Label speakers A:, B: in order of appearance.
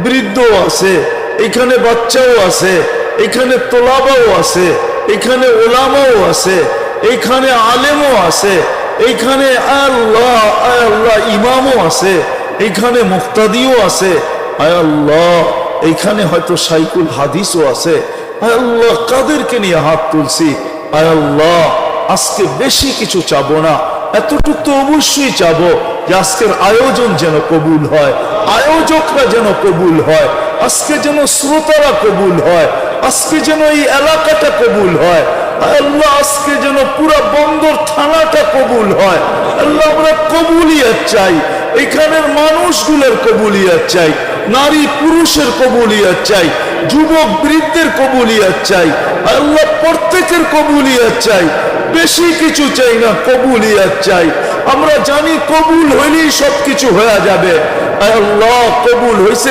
A: বৃদ্ধও আছে, এখানে বাচ্চাও আছে, এখানে তোলাবাও আছে, এখানে ওলামাও আছে, এখানে আলেমও আছে, এইখানে আল্লাহ আল্লাহ ইমামও আছে, এইখানে মুক্তাদিও আছে, আয় আল্লাহ এইখানে হয়তো শাইখুল হাদিসও আছে। আয় আল্লাহ কাদেরকে নিয়ে হাত তুলছি, আয় আল্লাহ আজকে বেশি কিছু চাবো না, এতটুকু তো অবশ্যই চাবো যে আজকের আয়োজন যেন কবুল হয়, আয়োজকরা যেন কবুল হয়, আজকে যেন শ্রোতারা কবুল হয়, আজকে যেন এই এলাকাটা কবুল হয়, আল্লাহ আজকে যেন পুরো বন্দর থানাটা কবুল হয়। আল্লাহ আমরা কবুলিয়ত চাই, এখানের মানুষগুলোর কবুলিয়ত চাই, নারী পুরুষের কবুলিয়ত চাই, যুবক বৃদ্ধের কবুলিয়ত চাই, আল্লাহ প্রত্যেকের কবুলিয়ত চাই, বেশি কিছু চাই না, কবুলিয়ত চাই। আমরা জানি কবুল হইলেই সবকিছু হয়ে যাবে। আল্লাহ কবুল হয়েছে